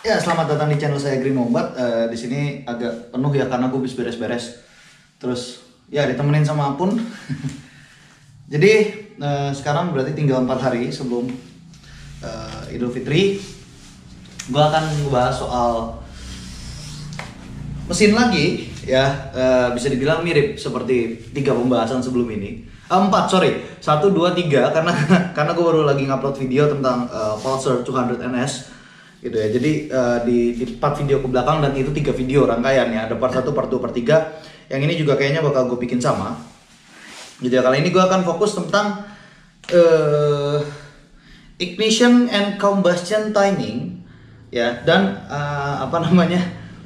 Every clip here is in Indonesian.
Ya, selamat datang di channel saya Green Mombat. Di sini agak penuh ya karena gue habis beres-beres. Terus ya ditemenin sama Apun. Jadi sekarang berarti tinggal 4 hari sebelum Idul Fitri. Gue akan ngebahas soal mesin lagi ya. Bisa dibilang mirip seperti 3 pembahasan sebelum ini. 4, sorry. 1, 2, 3 karena gue baru lagi ngupload video tentang Pulsar 200 NS gitu ya. Jadi di 4 video ke belakang dan itu 3 video rangkaian ya. Ada part 1, part 2, part 3. Yang ini juga kayaknya bakal gue bikin sama. Gitu ya. Kali ini gue akan fokus tentang ignition and combustion timing ya, dan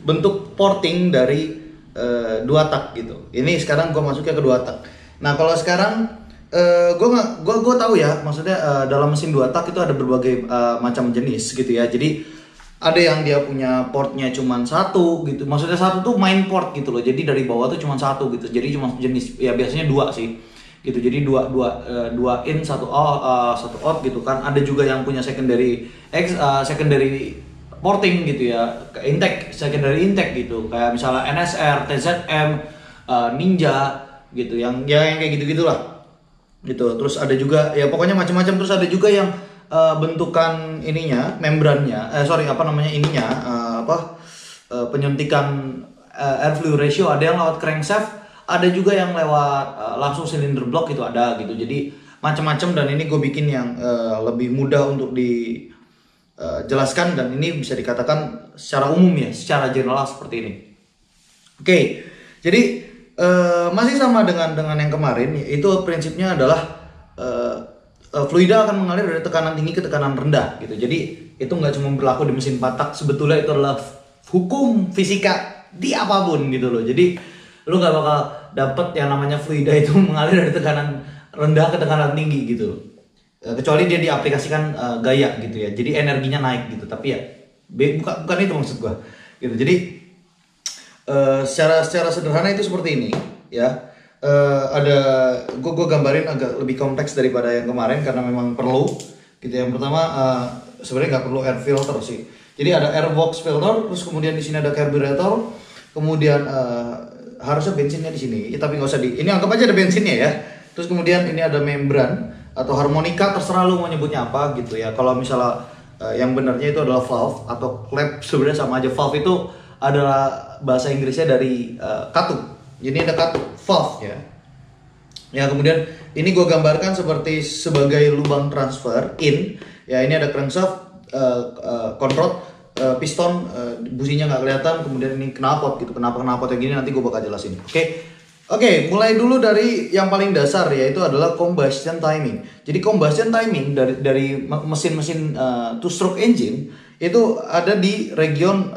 bentuk porting dari 2 tak gitu. Ini sekarang gue masuknya ke 2 tak. Nah, kalau sekarang gue tahu ya, maksudnya dalam mesin 2 tak itu ada berbagai macam jenis gitu ya. Jadi ada yang dia punya portnya cuma 1 gitu, maksudnya 1 tuh main port gitu loh. Jadi dari bawah tuh cuma 1 gitu, jadi cuma jenis ya biasanya 2 sih gitu. Jadi dua in, 1 out gitu kan. Ada juga yang punya secondary porting gitu ya, secondary intake gitu, kayak misalnya NSR, TZM, Ninja gitu, yang kayak gitu-gitulah gitu. Terus ada juga ya pokoknya macam-macam. Terus ada juga yang bentukan ininya, membrannya, penyuntikan airflow ratio, ada yang lewat crankshaft, ada juga yang lewat langsung cylinder block gitu, ada gitu. Jadi macam-macam, dan ini gue bikin yang lebih mudah untuk dijelaskan, dan ini bisa dikatakan secara umum ya, secara general seperti ini. Oke, jadi masih sama dengan yang kemarin, yaitu prinsipnya adalah fluida akan mengalir dari tekanan tinggi ke tekanan rendah gitu. Jadi itu nggak cuma berlaku di mesin 4 tak, sebetulnya itu adalah hukum fisika di apapun gitu loh. Jadi lu nggak bakal dapet yang namanya fluida itu mengalir dari tekanan rendah ke tekanan tinggi gitu, kecuali dia diaplikasikan gaya gitu ya, jadi energinya naik gitu. Tapi ya bukan itu maksud gua gitu. Jadi secara sederhana itu seperti ini ya. Ada gue gambarin agak lebih kompleks daripada yang kemarin karena memang perlu gitu. Yang pertama sebenarnya nggak perlu air filter sih. Jadi ada air box filter, terus kemudian di sini ada carburetor, kemudian harusnya bensinnya di sini, ya, tapi nggak usah ini anggap aja ada bensinnya ya. Terus kemudian ini ada membran atau harmonika, terserah lu mau nyebutnya apa gitu ya. Kalau misalnya yang benarnya itu adalah valve atau klep, sebenarnya sama aja. Valve itu adalah bahasa Inggrisnya dari katup. Jadi ada katup valve ya. Ya, kemudian ini gue gambarkan sebagai lubang transfer in. Ya, ini ada crankshaft, conrod, piston, businya nggak kelihatan. Kemudian ini knalpot gitu. Kenapa knalpot yang gini nanti gue bakal jelasin. Oke, mulai dulu dari yang paling dasar, yaitu adalah combustion timing. Jadi combustion timing dari mesin-mesin two-stroke engine itu ada di region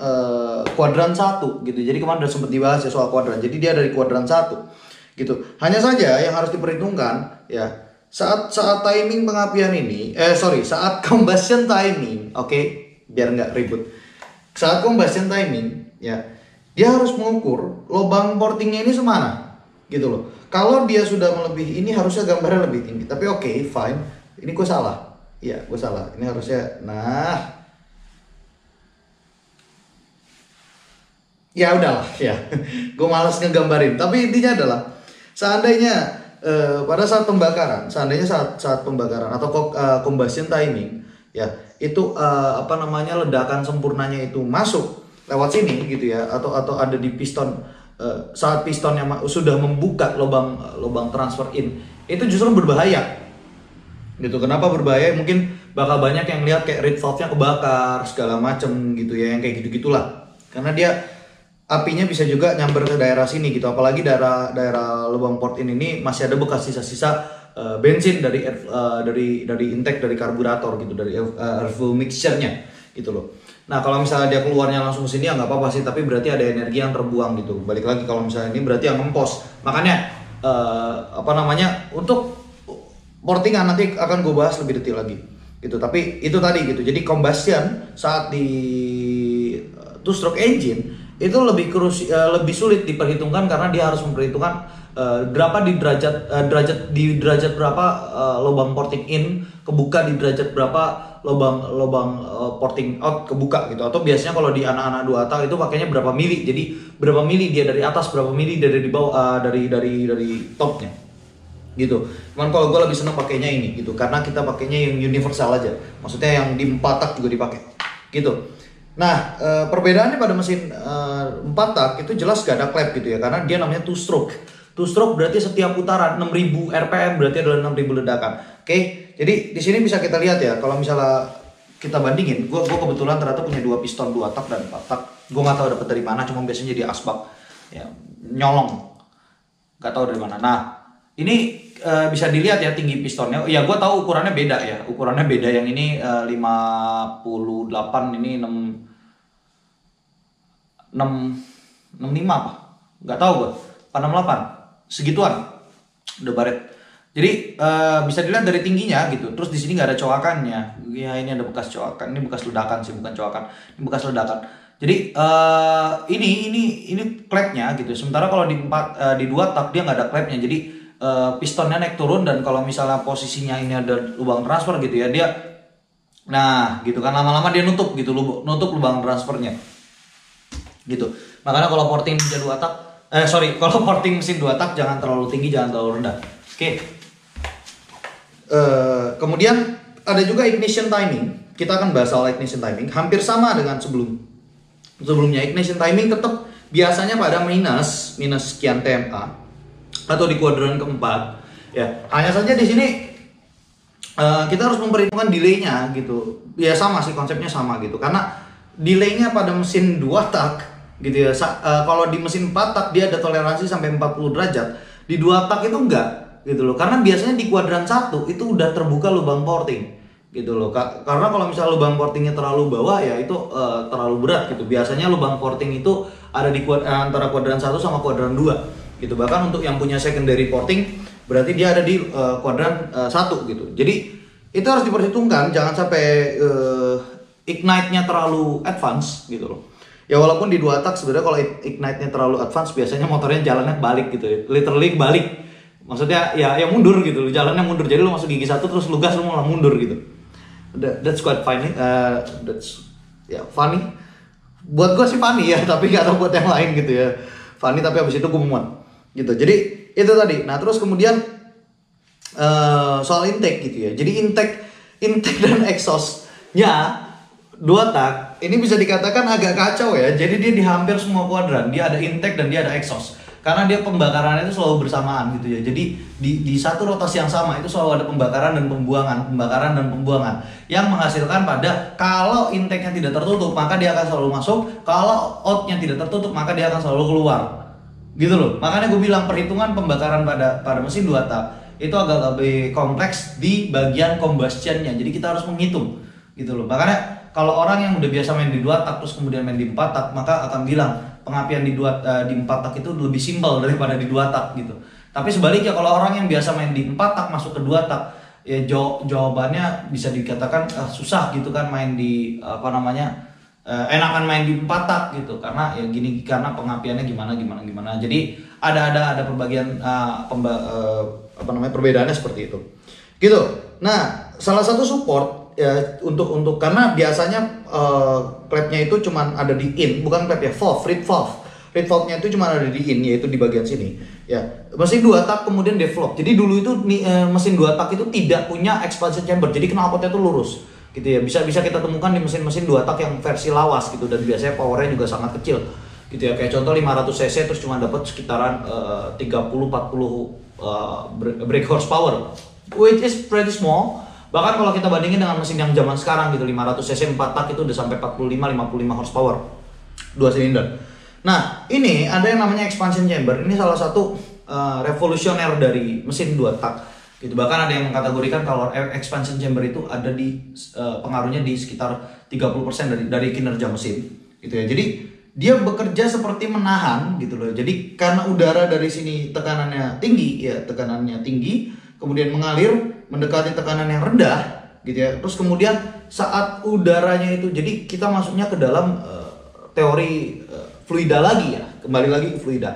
kuadran 1 gitu. Jadi kemarin udah sempat dibahas ya soal kuadran. Jadi dia dari kuadran 1 gitu. Hanya saja yang harus diperhitungkan ya, saat timing pengapian ini, saat combustion timing, biar nggak ribut. Saat combustion timing ya, dia harus mengukur lubang portingnya ini semana gitu loh. Kalau dia sudah melebihi ini, harusnya gambarnya lebih tinggi. Tapi fine. Ini gue salah. Iya, gue salah. Ini harusnya, ya udahlah ya. Gue malas ngegambarin. Tapi intinya adalah seandainya pada saat pembakaran, saat pembakaran atau combustion timing ya, itu ledakan sempurnanya itu masuk lewat sini gitu ya, atau ada di piston. Saat pistonnya sudah membuka lubang transfer in, itu justru berbahaya gitu. Kenapa berbahaya? Mungkin bakal banyak yang lihat kayak reed valve-nya kebakar segala macem gitu ya, yang kayak gitu-gitulah. Karena dia apinya bisa juga nyamber ke daerah sini gitu. Apalagi daerah lubang port in ini masih ada bekas sisa-sisa bensin dari intake dari karburator gitu, dari airflow mixture-nya gitu loh. Nah, kalau misalnya dia keluarnya langsung ke sini ya nggak apa-apa sih, tapi berarti ada energi yang terbuang gitu. Balik lagi, kalau misalnya ini berarti yang ngempos. Makanya untuk portingan nanti akan gue bahas lebih detail lagi gitu. Tapi itu tadi gitu. Jadi combustion saat di two stroke engine itu lebih sulit diperhitungkan, karena dia harus memperhitungkan berapa di derajat berapa lubang porting in kebuka, di derajat berapa porting out kebuka gitu. Atau biasanya kalau di anak-anak 2 tak itu pakainya berapa mili. Jadi berapa mili dia dari atas, berapa mili dari di bawah, dari topnya gitu. Cuman kalau gue lebih senang pakainya ini gitu, karena kita pakainya yang universal aja, maksudnya yang di 4 tak juga dipakai gitu. Nah, perbedaannya pada mesin 4 tak itu jelas gak ada klep gitu ya, karena dia namanya two stroke. Two stroke berarti setiap putaran 6000 rpm berarti adalah 6000 ledakan. Oke, jadi di sini bisa kita lihat ya, kalau misalnya kita bandingin, gue kebetulan ternyata punya 2 piston 2 tak dan 4 tak. Gue nggak tahu dapat dari mana, cuma biasanya di asbak ya, nyolong, nggak tahu dari mana. Nah, ini bisa dilihat ya tinggi pistonnya. Ya gue tahu ukurannya beda ya. Ukurannya beda, yang ini 58, ini 65 apa? Nggak tahu gue. 68. Segituan. Udah baret. Jadi bisa dilihat dari tingginya gitu. Terus di sini nggak ada coakannya. Ya ini ada bekas coakan. Ini bekas ledakan sih, bukan coakan. Ini bekas ledakan. Jadi ini klepnya gitu. Sementara kalau di 2 tak dia nggak ada klepnya. Jadi pistonnya naik turun, dan kalau misalnya posisinya ini ada lubang transfer gitu ya, dia nah gitu kan, lama-lama dia nutup gitu, nutup lubang transfernya gitu. Makanya kalau porting mesin 2 tak kalau porting mesin 2 tak jangan terlalu tinggi, jangan terlalu rendah. Oke. Kemudian ada juga ignition timing. Kita akan bahas soal ignition timing, hampir sama dengan sebelumnya. Ignition timing tetap biasanya pada minus sekian TMA atau di kuadran keempat ya. Hanya saja di sini kita harus memperhitungkan delaynya gitu ya, sama sih konsepnya sama gitu, karena delaynya pada mesin 2 tak gitu ya. Kalau di mesin 4 tak dia ada toleransi sampai 40 derajat, di 2 tak itu enggak gitu loh, karena biasanya di kuadran 1 itu udah terbuka lubang porting gitu loh. Karena kalau misalnya lubang portingnya terlalu bawah ya itu terlalu berat gitu. Biasanya lubang porting itu ada di antara kuadran 1 sama kuadran 2 gitu. Bahkan untuk yang punya secondary porting berarti dia ada di kuadran 1 gitu. Jadi itu harus diperhitungkan, jangan sampai ignite-nya terlalu advance gitu loh. Ya walaupun di 2 tak sebenarnya kalau ignite-nya terlalu advance biasanya motornya jalannya balik gitu ya. Literally balik. Maksudnya ya mundur gitu loh, jalannya mundur. Jadi lo masuk gigi 1 terus lu gas, lu malah mundur gitu. That's quite funny. That's funny. Buat gue sih funny ya, tapi gak tau buat yang lain gitu ya. Funny tapi habis itu gue muat gitu. Jadi itu tadi. Nah terus kemudian soal intake gitu ya. Jadi intake dan exhaustnya 2 tak ini bisa dikatakan agak kacau ya. Jadi dia di hampir semua kuadran dia ada intake dan dia ada exhaust, karena dia pembakarannya itu selalu bersamaan gitu ya. Jadi di satu rotasi yang sama itu selalu ada pembakaran dan pembuangan yang menghasilkan pada kalau intake-nya tidak tertutup maka dia akan selalu masuk, kalau out-nya tidak tertutup maka dia akan selalu keluar gitu loh. Makanya gue bilang perhitungan pembakaran pada mesin 2 tak itu agak lebih kompleks di bagian combustion-nya. Jadi kita harus menghitung gitu loh. Makanya kalau orang yang udah biasa main di 2 tak terus kemudian main di 4 tak, maka akan bilang pengapian di 4 tak itu lebih simpel daripada di 2 tak gitu. Tapi sebaliknya kalau orang yang biasa main di 4 tak masuk ke 2 tak, ya jawabannya bisa dikatakan susah gitu kan main di enakan main di 4 tak gitu, karena ya gini, karena pengapiannya gimana. Jadi ada perbagian perbedaannya seperti itu gitu. Nah salah satu support ya untuk karena biasanya klepnya itu cuman ada di in, bukan klep ya, reed valve-nya itu cuma ada di in, yaitu di bagian sini ya. Mesin 2 tak kemudian develop. Jadi dulu itu mesin 2 tak itu tidak punya expansion chamber, jadi knalpotnya itu lurus gitu ya. Bisa kita temukan di mesin 2 tak yang versi lawas gitu, dan biasanya powernya juga sangat kecil gitu ya. Kayak contoh 500 cc terus cuma dapat sekitaran 30-40 brake horsepower, which is pretty small. Bahkan kalau kita bandingin dengan mesin yang zaman sekarang gitu, 500 cc 4 tak itu udah sampai 45-55 horsepower 2 silinder. Nah ini ada yang namanya expansion chamber. Ini salah satu revolusioner dari mesin 2 tak gitu. Bahkan ada yang mengkategorikan kalau expansion chamber itu ada di pengaruhnya di sekitar 30% dari kinerja mesin gitu ya. Jadi dia bekerja seperti menahan gitu loh. Jadi karena udara dari sini tekanannya tinggi, kemudian mengalir mendekati tekanan yang rendah gitu ya. Terus kemudian saat udaranya itu, jadi kita masuknya ke dalam teori fluida lagi ya, kembali lagi ke fluida.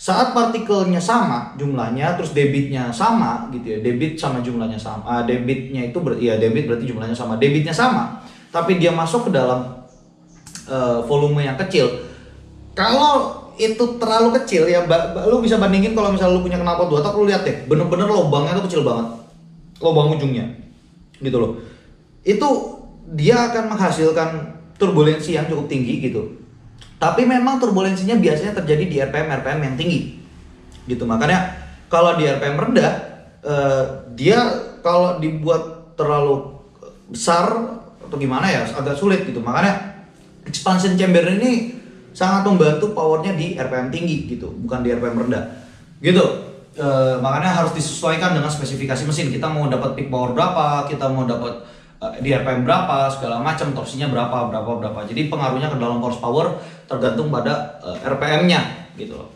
Saat partikelnya sama jumlahnya, terus debitnya sama gitu ya, debit sama jumlahnya sama, debitnya itu debit berarti jumlahnya sama, debitnya sama, tapi dia masuk ke dalam volume yang kecil. Kalau itu terlalu kecil ya, lu bisa bandingin kalau misalnya lu punya knalpot 2 tak, lu lihat deh, bener-bener lubangnya tuh kecil banget, lubang ujungnya gitu loh. Itu dia akan menghasilkan turbulensi yang cukup tinggi gitu. Tapi memang turbulensinya biasanya terjadi di RPM yang tinggi gitu. Makanya kalau di RPM rendah, dia kalau dibuat terlalu besar atau gimana ya agak sulit gitu. Makanya expansion chamber ini sangat membantu powernya di RPM tinggi gitu, bukan di RPM rendah gitu. Makanya harus disesuaikan dengan spesifikasi mesin. Kita mau dapat peak power berapa, kita mau dapat di RPM berapa, segala macam, torsinya berapa. Jadi pengaruhnya ke dalam horsepower tergantung pada RPM-nya gitu loh.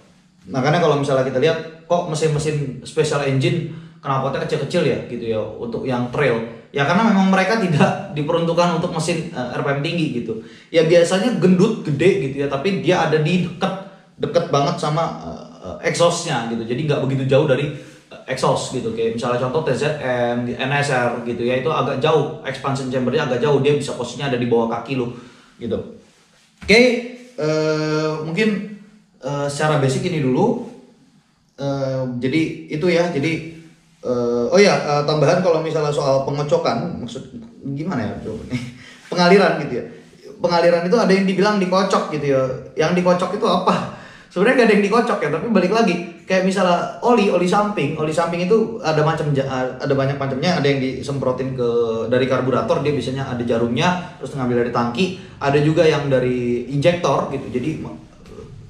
Makanya kalau misalnya kita lihat kok mesin-mesin special engine knalpotnya kecil-kecil ya gitu ya untuk yang trail. Ya karena memang mereka tidak diperuntukkan untuk mesin RPM tinggi gitu. Ya biasanya gendut, gede gitu ya, tapi dia ada di deket banget sama exhaust-nya gitu. Jadi nggak begitu jauh dari exhaust gitu, kayak misalnya contoh TZM, NSR gitu ya, itu agak jauh, expansion chambernya agak jauh, dia bisa posisinya ada di bawah kaki lo gitu. Oke, mungkin secara basic ini dulu. Jadi itu ya, jadi tambahan kalau misalnya soal pengocokan, maksud gimana ya pengaliran gitu ya, pengaliran itu ada yang dibilang dikocok gitu ya. Yang dikocok itu apa? Sebenarnya gak ada yang dikocok ya, tapi balik lagi kayak misalnya oli samping itu ada banyak macamnya. Ada yang disemprotin dari karburator, dia biasanya ada jarumnya, terus ngambil dari tangki. Ada juga yang dari injektor gitu, jadi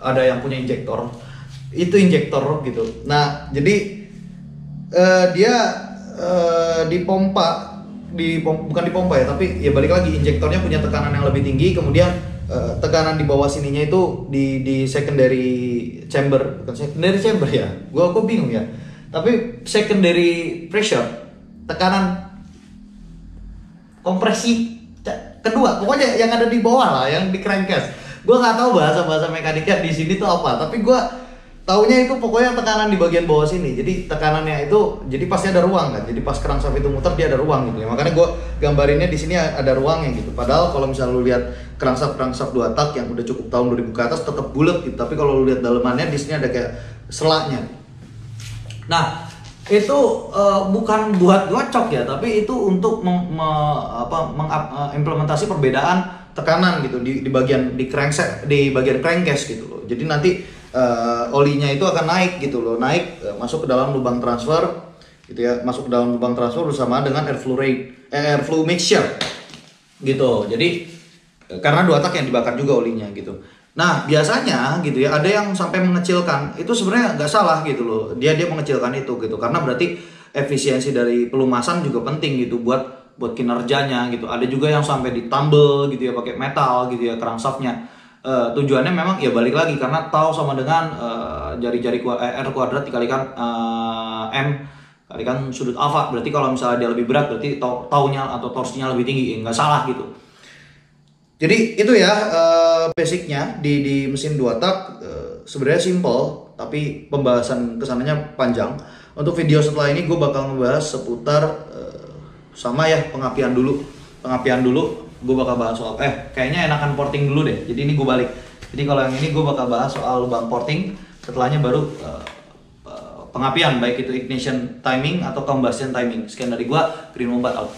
ada yang punya injektor, itu injektor gitu. Nah jadi dia bukan dipompa ya, tapi ya balik lagi injektornya punya tekanan yang lebih tinggi, kemudian tekanan di bawah sininya itu di secondary chamber, bukan secondary chamber ya, gua bingung ya, tapi secondary pressure, tekanan kompresi kedua, pokoknya yang ada di bawah lah, yang di crankcase. Gua nggak tahu bahasa mekaniknya di sini tuh apa, tapi gua taunya itu pokoknya tekanan di bagian bawah sini. Jadi tekanannya itu, jadi pasti ada ruang kan. Jadi pas crankshaft itu muter dia ada ruang gitu ya. Makanya gue gambarinnya di sini ada ruangnya gitu. Padahal kalau misalnya lu lihat crankshaft 2 tak yang udah cukup tahun 2000 ke atas tetap bulat gitu. Tapi kalau lu lihat dalemannya di sini ada kayak selaknya. Nah itu bukan buat ngocok ya, tapi itu untuk mengimplementasi perbedaan tekanan gitu di bagian crankshaft, di bagian crankcase gitu loh. Jadi nanti olinya itu akan naik gitu loh, masuk ke dalam lubang transfer gitu ya, masuk ke dalam lubang transfer bersamaan dengan airflow mixture gitu. Jadi karena 2 tak yang dibakar juga olinya gitu. Nah biasanya gitu ya, ada yang sampai mengecilkan, itu sebenarnya nggak salah gitu loh, dia mengecilkan itu gitu, karena berarti efisiensi dari pelumasan juga penting gitu buat kinerjanya gitu. Ada juga yang sampai ditambel gitu ya, pakai metal gitu ya crankshaftnya. Tujuannya memang ya balik lagi karena tau sama dengan jari-jari R kuadrat dikalikan M kalikan sudut alfa. Berarti kalau misalnya dia lebih berat berarti taunya atau torsinya lebih tinggi, nggak salah gitu. Jadi itu ya basicnya di mesin 2 tak. Sebenarnya simple, tapi pembahasan kesananya panjang. Untuk video setelah ini gue bakal ngebahas seputar sama ya pengapian dulu. Gue bakal bahas soal kayaknya enakan porting dulu deh. Jadi ini gue balik. Jadi kalau yang ini gue bakal bahas soal lubang porting, setelahnya baru pengapian, baik itu ignition timing atau combustion timing. Sekian dari gue, Green Wombat out.